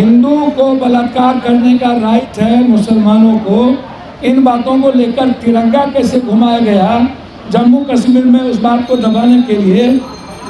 हिंदू को बलात्कार करने का राइट है मुसलमानों को, इन बातों को लेकर तिरंगा कैसे घुमाया गया जम्मू कश्मीर में उस बात को दबाने के लिए,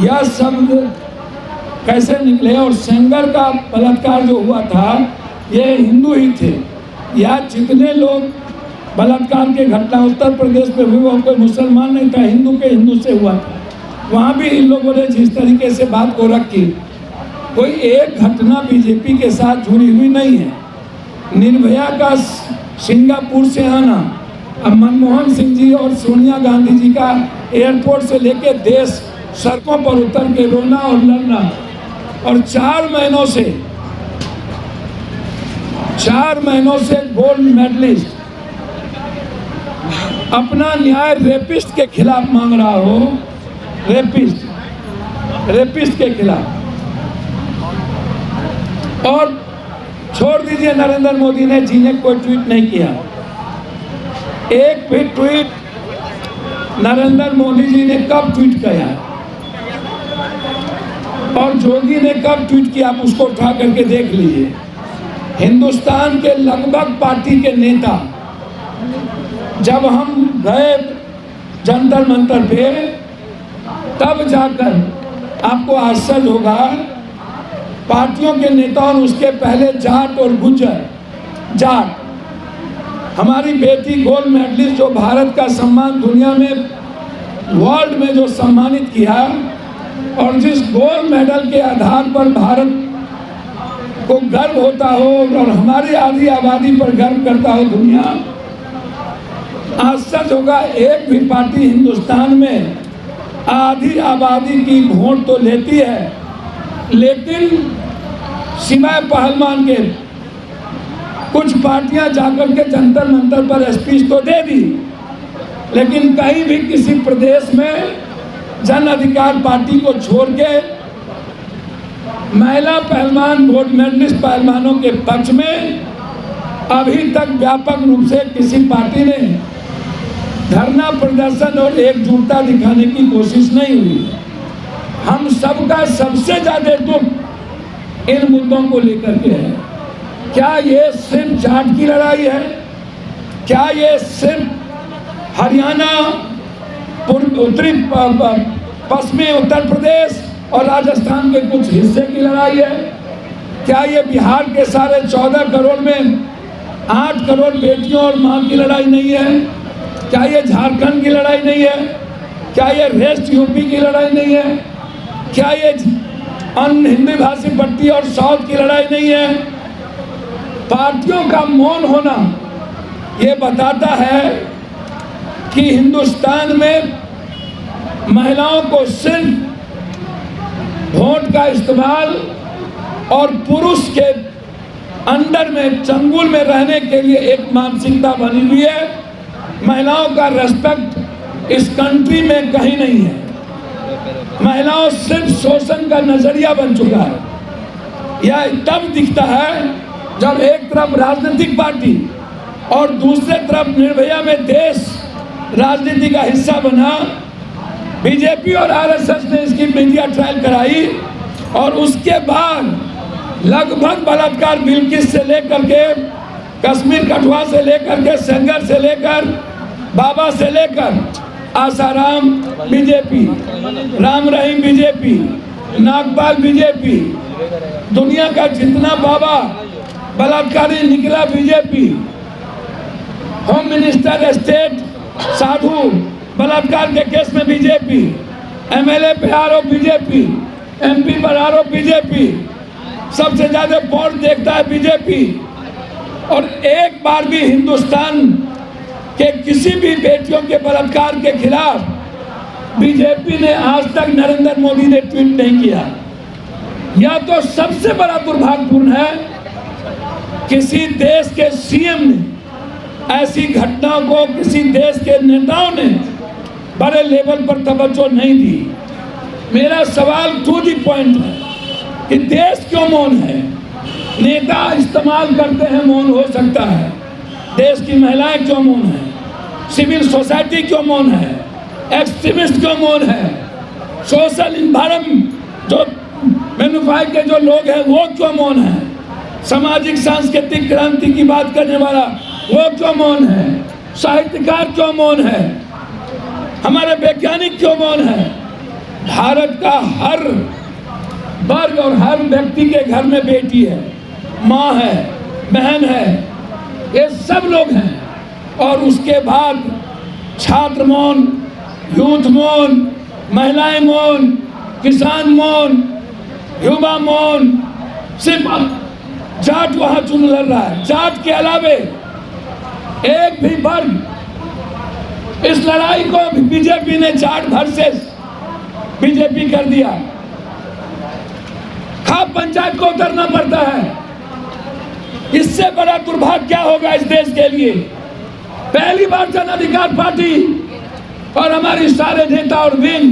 यह शब्द कैसे निकले। और सेंगर का बलात्कार जो हुआ था ये हिंदू ही थे, या जितने लोग बलात्कार के घटना उत्तर प्रदेश में हुई वो कोई मुसलमान नहीं था, हिंदू के हिंदू से हुआ था। वहाँ भी इन लोगों ने जिस तरीके से बात को रखी, कोई एक घटना बीजेपी के साथ जुड़ी हुई नहीं है। निर्भया का सिंगापुर से आना, अब मनमोहन सिंह जी और सोनिया गांधी जी का एयरपोर्ट से लेके देश सड़कों पर उतर के रोना और लड़ना, और 4 महीनों से गोल्ड मेडलिस्ट अपना न्याय रेपिस्ट के खिलाफ मांग रहा हो, रेपिस्ट के खिलाफ। और छोड़ दीजिए नरेंद्र मोदी ने जिन्हें कोई ट्वीट नहीं किया, एक भी ट्वीट नरेंद्र मोदी जी ने कब ट्वीट किया और योगी ने कब ट्वीट किया, आप उसको उठा करके देख लीजिए। हिंदुस्तान के लगभग पार्टी के नेता, जब हम गए जंतर मंतर पे तब जाकर आपको आश्चर्य होगा, पार्टियों के नेताओं ने उसके पहले जाट और गुज्जर, जाट हमारी बेटी गोल्ड मेडलिस्ट जो भारत का सम्मान दुनिया में वर्ल्ड में जो सम्मानित किया, और जिस गोल्ड मेडल के आधार पर भारत को गर्व होता हो और हमारी आधी आबादी पर गर्व करता हो दुनिया, आश्चर्य होगा एक भी पार्टी हिंदुस्तान में आधी आबादी की वोट तो लेती है, लेकिन सिवाय पहलवान के कुछ पार्टियां जाकर के जंतर मंतर पर स्पीच तो दे दी, लेकिन कहीं भी किसी प्रदेश में जन अधिकार पार्टी को छोड़ के महिला पहलवान गोल्ड मेडलिस्ट पहलवानों के पक्ष में अभी तक व्यापक रूप से किसी पार्टी ने धरना प्रदर्शन और एकजुटता दिखाने की कोशिश नहीं हुई। हम सबका सबसे ज्यादा दुख इन मुद्दों को लेकर के है। क्या ये सिर्फ जाट की लड़ाई है? क्या ये सिर्फ हरियाणा, उत्तरी पश्चिमी उत्तर प्रदेश और राजस्थान के कुछ हिस्से की लड़ाई है? क्या ये बिहार के सारे 14 करोड़ में 8 करोड़ बेटियों और मां की लड़ाई नहीं है? क्या ये झारखंड की लड़ाई नहीं है? क्या ये वेस्ट यूपी की लड़ाई नहीं है? क्या ये अन्य हिंदी भाषी पट्टी और साउथ की लड़ाई नहीं है? पार्टियों का मौन होना ये बताता है कि हिंदुस्तान में महिलाओं को सिर्फ वोट का इस्तेमाल और पुरुष के अंडर में चंगुल में रहने के लिए एक मानसिकता बनी हुई है। महिलाओं का रेस्पेक्ट इस कंट्री में कहीं नहीं है। महिलाओं सिर्फ शोषण का नजरिया बन चुका है। यह तब दिखता है जब एक तरफ राजनीतिक पार्टी और दूसरे तरफ निर्भया में देश राजनीति का हिस्सा बना। बीजेपी और आरएसएस ने इसकी मीडिया ट्रायल कराई और उसके बाद लगभग बलात्कार बिल्किस से लेकर के कश्मीर कठुआ से लेकर के सेंगर से लेकर बाबा से लेकर Asaram BJP, Ram Rahim BJP, Nagpal BJP, दुनिया का जितना बाबा बलात्कारी निकला बीजेपी, होम मिनिस्टर स्टेट साधु बलात्कार के केस में बीजेपी, एमएलए पे आरोप बीजेपी, एमपी पर आरोप बीजेपी, सबसे ज्यादा वोट देखता है बीजेपी। और एक बार भी हिंदुस्तान के किसी भी बेटियों के बलात्कार के खिलाफ बीजेपी ने आज तक नरेंद्र मोदी ने ट्वीट नहीं किया। यह तो सबसे बड़ा दुर्भाग्यपूर्ण है, किसी देश के सीएम ने ऐसी घटनाओं को किसी देश के नेताओं ने बड़े लेवल पर तवज्जो नहीं दी। मेरा सवाल टू दी पॉइंट है कि देश क्यों मौन है? नेता इस्तेमाल करते हैं, मौन हो सकता है। देश की महिलाएं क्यों मौन है? सिविल सोसाइटी क्यों मौन है? एक्सट्रीमिस्ट क्यों मौन है? सोशल इन्वायरमेंट जो मैन्युफैक्चर के जो लोग हैं वो क्यों मौन है? सामाजिक सांस्कृतिक क्रांति की बात करने वाला वो क्यों मौन है? साहित्यकार क्यों मौन है? हमारे वैज्ञानिक क्यों मौन है? भारत का हर वर्ग और हर व्यक्ति के घर में बेटी है, माँ है, बहन है, ये सब लोग हैं। और उसके बाद छात्र मौन, यूथ मौन, महिलाएं मौन, किसान मौन, युवा मौन। सिर्फ जाट वहां चुन लड़ रहा है। जाट के अलावे एक भी वर्ग, इस लड़ाई को बीजेपी ने जाट वर्सेस बीजेपी कर दिया। खाप पंचायत को उतरना पड़ता है। इससे बड़ा दुर्भाग्य क्या होगा इस देश के लिए? पहली बार जन अधिकार पार्टी और हमारी सारे नेता और विंग,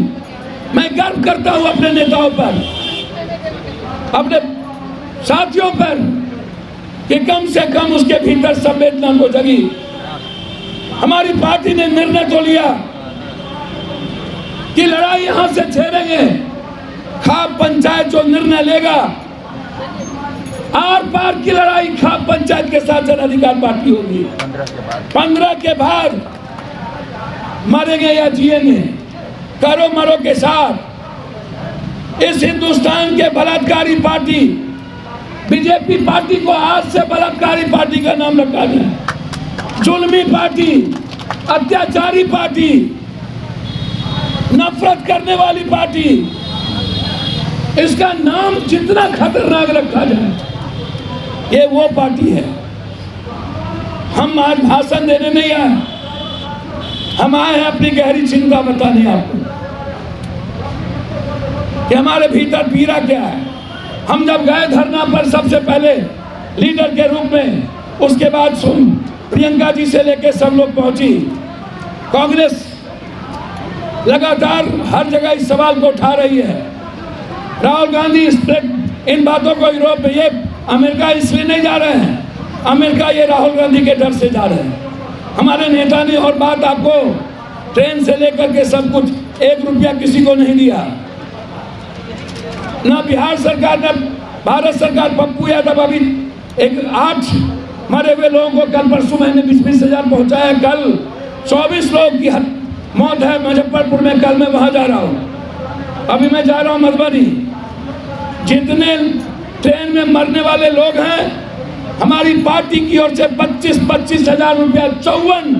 मैं गर्व करता हूं अपने नेताओं पर, अपने साथियों पर, कि कम से कम उसके भीतर संवेदना को जगी। हमारी पार्टी ने निर्णय तो लिया कि लड़ाई यहां से छेड़ेंगे। खाप पंचायत जो निर्णय लेगा, आर पार की लड़ाई खाप पंचायत के साथ जन अधिकार पार्टी होगी। 15 के बाद मरेंगे या जिएंगे, करो मरो के साथ। इस हिंदुस्तान के बलात्कारी पार्टी बीजेपी पार्टी को आज से बलात्कारी पार्टी का नाम रखा जाए। जुल्मी पार्टी, अत्याचारी पार्टी, नफरत करने वाली पार्टी, इसका नाम जितना खतरनाक रखा जाए, ये वो पार्टी है। हम आज भाषण देने नहीं आए, हम आए हैं अपनी गहरी चिंता बताने आपको कि हमारे भीतर पीड़ा क्या है। हम जब गए धरना पर सबसे पहले लीडर के रूप में, उसके बाद प्रियंका जी से लेकर सब लोग पहुंची। कांग्रेस लगातार हर जगह इस सवाल को उठा रही है। राहुल गांधी इन बातों को यूरोप में, ये अमेरिका इसलिए नहीं जा रहे हैं, अमेरिका ये राहुल गांधी के डर से जा रहे हैं। हमारे नेता ने और बात आपको ट्रेन से लेकर के सब कुछ, 1 रुपया किसी को नहीं दिया। ना बिहार सरकार, ना भारत सरकार। पप्पू यादव अभी 8 मरे हुए लोगों को कल परसों महीने 20-20 हजार पहुंचाया। कल 24 लोग की मौत है मुजफ्फरपुर में। कल मैं वहां जा रहा हूं, अभी मैं जा रहा हूं मधुबनी। जितने ट्रेन में मरने वाले लोग हैं, हमारी पार्टी की ओर से 25-25 हजार रुपया 54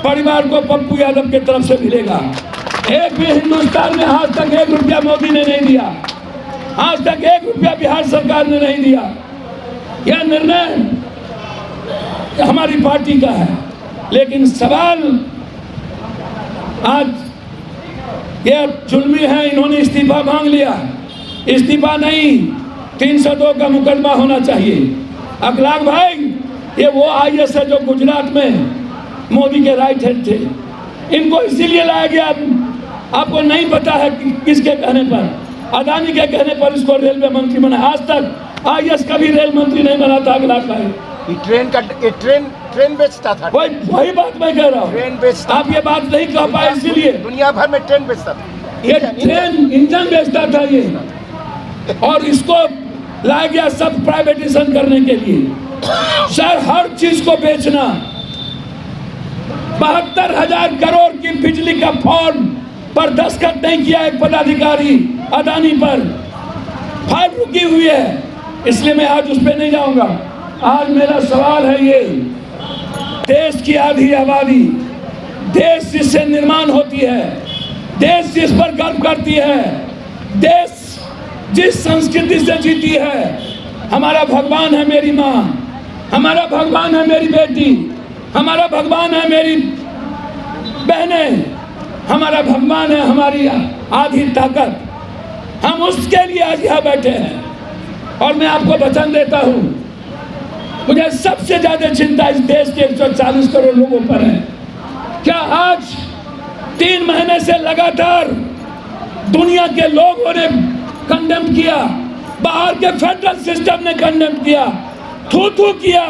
परिवार को पप्पू यादव की तरफ से मिलेगा। एक भी हिंदुस्तान में आज तक 1 रुपया मोदी ने नहीं दिया, आज तक 1 रुपया बिहार सरकार ने नहीं दिया। यह निर्णय हमारी पार्टी का है। लेकिन सवाल आज ये जुल्मी है, इन्होंने इस्तीफा मांग लिया। इस्तीफा नहीं, 302 का मुकदमा होना चाहिए। अखलाक भाई, ये वो IAS है जो गुजरात में मोदी के राइट हैंड थे। इनको इसीलिए लाया गया, आपको नहीं पता है कि किसके कहने पर, अदानी के कहने पर इसको रेलवे मंत्री बना। आज तक IAS कभी रेल मंत्री नहीं बना था। अखलाक भाई, ट्रेन बेचता था। वही बात मैं कह रहा हूँ, ट्रेन बेचता। आप ये बात नहीं कह पाए, इसीलिए दुनिया भर में ट्रेन बेचता था। ये ट्रेन इंजन बेचता था ये, और इसको लाया गया सब प्राइवेटाइजेशन करने के लिए। सर, हर चीज को बेचना। 72,000 करोड़ की बिजली का फॉर्म पर दस्तखत नहीं किया एक पदाधिकारी अदानी पर, फाइल रुकी हुई है। इसलिए मैं आज उस पर नहीं जाऊंगा। आज मेरा सवाल है ये, देश की आधी आबादी, देश जिससे निर्माण होती है, देश जिस पर गर्व करती है, देश जिस संस्कृति से जीती है। हमारा भगवान है मेरी माँ, हमारा भगवान है मेरी बेटी, हमारा भगवान है मेरी बहनें, हमारा भगवान है हमारी आधी ताकत। हम उसके लिए आज यहाँ बैठे हैं। और मैं आपको वचन देता हूँ, मुझे सबसे ज्यादा चिंता इस देश के 140 करोड़ लोगों पर है। क्या आज 3 महीने से लगातार दुनिया के लोगों ने कंडेम किया, बाहर के फेडरल सिस्टम ने कंडेम किया, थू थू किया,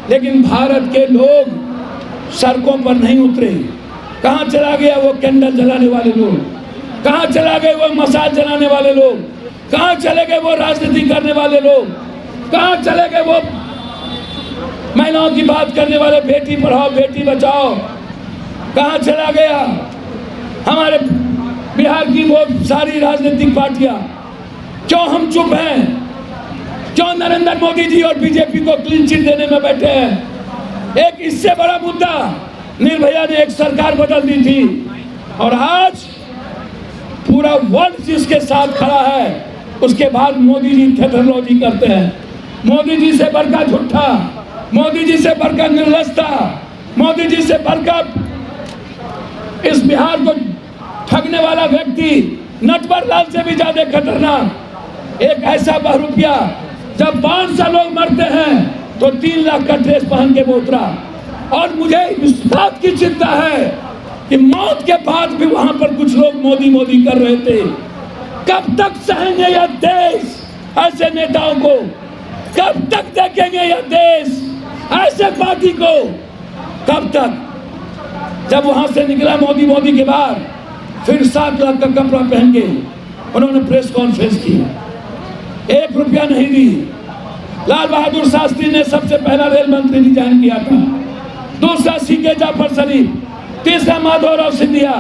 लेकिन भारत के लोग सड़कों पर नहीं उतरे। कहाँ चला गया वो कैंडल जलाने वाले लोग, कहाँ चला गए वो मसाल जलाने वाले लोग, कहाँ चले गए वो राजनीति करने वाले लोग। कहाँ चले गए वो महिलाओं की बात करने वाले, बेटी पढ़ाओ बेटी बचाओ? कहाँ चला गया हमारे बिहार की वो सारी राजनीतिक पार्टियां? क्यों हम चुप हैं? क्यों नरेंद्र मोदी जी और बीजेपी को क्लीन चिट देने में बैठे हैं? एक इससे बड़ा मुद्दा, निर्भया ने एक सरकार बदल दी थी और आज पूरा वर्ल्ड जिसके साथ खड़ा है, उसके बाद मोदी जी थेटरोलॉजी करते हैं। मोदी जी से बढ़कर झूठा, मोदी जी से बढ़कर निर्लजता, मोदी जी से बढ़कर इस बिहार को ठगने वाला व्यक्ति नटवर लाल से भी ज्यादा खतरनाक एक ऐसा बहरूपिया। जब 500 लोग मरते हैं तो 3 लाख का ड्रेस पहन के वो उतरा। और मुझे इस बात की चिंता है कि मौत के बाद भी वहां पर कुछ लोग मोदी मोदी कर रहे थे। कब तक सहेंगे यह देश ऐसे नेताओं को? कब तक देखेंगे यह देश ऐसे पार्टी को? कब तक? जब वहां से निकला मोदी मोदी के बाद फिर 7 लाख का कपड़ा पहन के उन्होंने प्रेस कॉन्फ्रेंस की, 1 रुपया नहीं दी। लाल बहादुर शास्त्री ने सबसे पहला रेल मंत्री डिजाइन किया था, दूसरा सीके जाफर शरीफ, तीसरा माधवराव सिंधिया,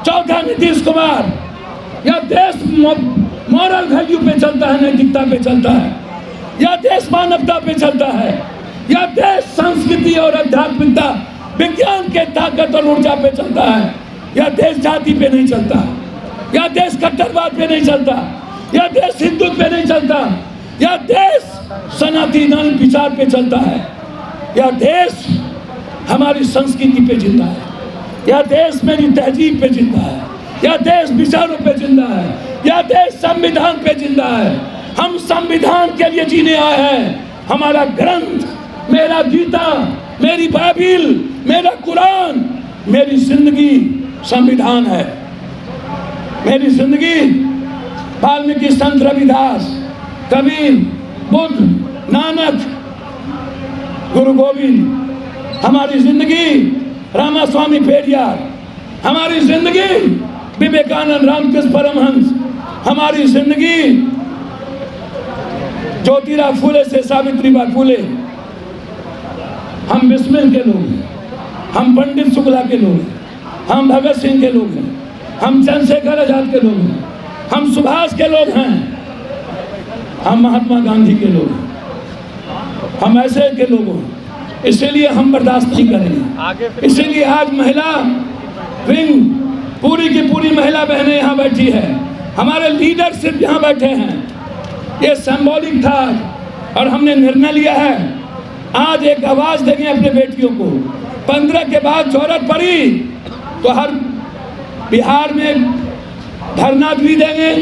चौथा नीतीश कुमार। यह देश मॉरल वैल्यू पे चलता है, नैतिकता पे चलता है। यह देश मानवता पे चलता है। यह देश संस्कृति और आध्यात्मिकता, विज्ञान के ताकत और ऊर्जा पे चलता है। यह देश जाति पे नहीं चलता, यह देश कट्टरवाद पे नहीं चलता, यह देश हिंदुत्व पे नहीं चलता, यह देश सनातन विचार पे चलता है। यह देश हमारी संस्कृति पे जिंदा है। यह देश मेरी तहजीब पे जिंदा है। यह देश विचारों पे जिंदा है। यह देश संविधान पे जिंदा है। हम संविधान के लिए जीने आए हैं। हमारा ग्रंथ, मेरा गीता, मेरी बाइबिल, मेरा कुरान, मेरी जिंदगी संविधान है। मेरी जिंदगी वाल्मीकि, संत रविदास, कबीर, बुद्ध, नानक, गुरु गोविंद, हमारी जिंदगी रामास्वामी पेरियार, हमारी जिंदगी विवेकानंद, रामकृष्ण परमहंस, हमारी जिंदगी ज्योतिराव फूले से सावित्रीबाई फूले। हम बिस्मिल के लोग हैं, हम पंडित शुक्ला के लोग हैं, हम भगत सिंह के लोग हैं, हम चंद्रशेखर आजाद के लोग हैं, हम सुभाष के लोग हैं, हम महात्मा गांधी के लोग हैं, हम ऐसे के लोग हैं। इसीलिए हम बर्दाश्त नहीं करेंगे। इसीलिए आज महिला विंग, पूरी की पूरी महिला बहनें यहाँ बैठी है, हमारे लीडरशिप यहाँ बैठे हैं। ये सिंबॉलिक था और हमने निर्णय लिया है आज एक आवाज देंगे अपने बेटियों को। 15 के बाद जरूरत पड़ी तो हर बिहार में धरना भी देंगे।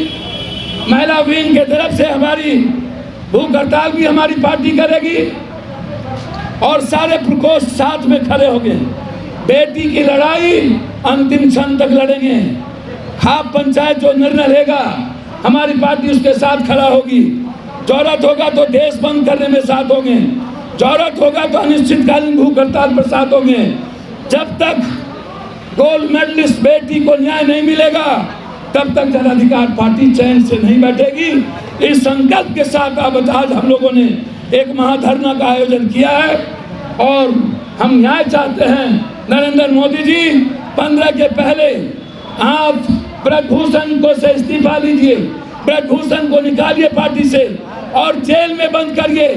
महिला विंग के तरफ से हमारी भूख हड़ताल भी हमारी पार्टी करेगी और सारे प्रकोष्ठ साथ में खड़े होंगे। बेटी की लड़ाई अंतिम क्षण तक लड़ेंगे। खाप पंचायत जो निर्णय लेगा हमारी पार्टी उसके साथ खड़ा होगी। जरूरत होगा तो देश बंद करने में साथ होंगे, जरूरत होगा तो अनिश्चितकालीन भूख हड़ताल पर साथ होंगे। जब तक गोल्ड मेडलिस्ट बेटी को न्याय नहीं मिलेगा तब तक जन अधिकार पार्टी चैन से नहीं बैठेगी। इस संकल्प के साथ आज हम लोगों ने एक महाधरना का आयोजन किया है और हम न्याय चाहते हैं। नरेंद्र मोदी जी 15 के पहले आप ब्रजभूषण को से इस्तीफा लीजिए, ब्रजभूषण को निकालिए पार्टी से और जेल में बंद करिए।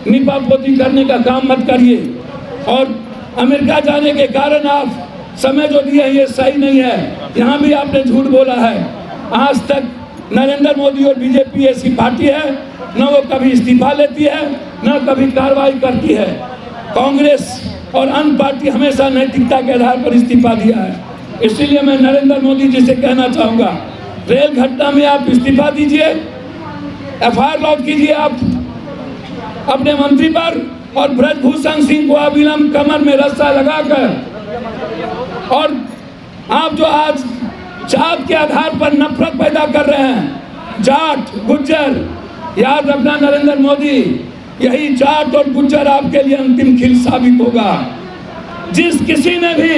निपापोती करने का काम मत करिए। और अमेरिका जाने के कारण आप समय जो दिए ये सही नहीं है। यहाँ भी आपने झूठ बोला है। आज तक नरेंद्र मोदी और बीजेपी ऐसी पार्टी है न वो कभी इस्तीफा लेती है न कभी कार्रवाई करती है। कांग्रेस और अन्य पार्टी हमेशा नैतिकता के आधार पर इस्तीफा दिया है। इसीलिए मैं नरेंद्र मोदी जी से कहना चाहूँगा, रेल घटना में आप इस्तीफा दीजिए, एफआईआर लॉन्च कीजिए आप अपने मंत्री पर और ब्रजभूषण सिंह को अविलंब कमर में रस्सा लगाकर। और आप जो आज जात के आधार पर नफरत पैदा कर रहे हैं, जाट गुज्जर, याद रखना नरेंद्र मोदी, यही जाट और गुज्जर आपके लिए अंतिम खिल साबित होगा। जिस किसी ने भी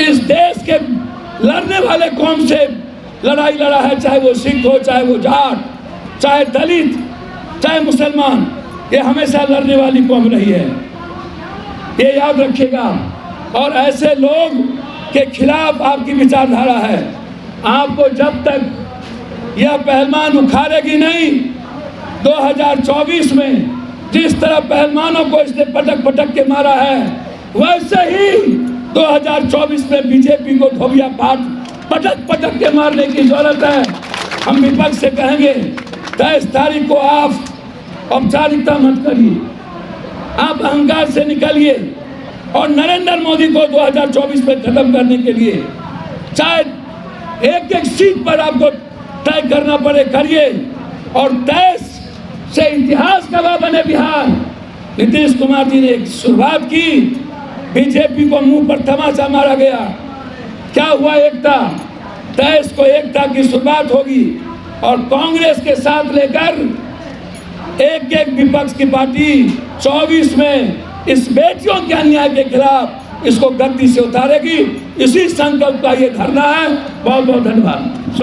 इस देश के लड़ने वाले कौम से लड़ाई लड़ा है, चाहे वो सिख हो, चाहे वो जाट, चाहे दलित, चाहे मुसलमान, ये हमेशा लड़ने वाली कौम रही है, ये याद रखिएगा। और ऐसे लोग के खिलाफ आपकी विचारधारा है। आपको जब तक यह पहलवान उखाड़ेगी नहीं, 2024 में जिस तरह पहलवानों को इसने पटक पटक के मारा है, वैसे ही 2024 में बीजेपी को धोबिया पाट पटक पटक के मारने की जरूरत है। हम विपक्ष से कहेंगे 23 तारीख को आप औपचारिकता मत करिए, आप अहंकार से निकलिए और नरेंद्र मोदी को 2024 में खत्म करने के लिए चाहे एक एक सीट पर आपको तय करना पड़े, करिए। और 23 से इतिहास गवाह बने बिहार। नीतीश कुमार जी ने एक शुरुआत की, बीजेपी को मुंह पर तमाचा मारा गया, क्या हुआ? एकता। 23 को एकता की शुरुआत होगी और कांग्रेस के साथ लेकर एक एक विपक्ष की पार्टी 24 में इस बेटियों के अन्याय के खिलाफ इसको गद्दी से उतारेगी। इसी संकल्प का ये धरना है। बहुत बहुत धन्यवाद।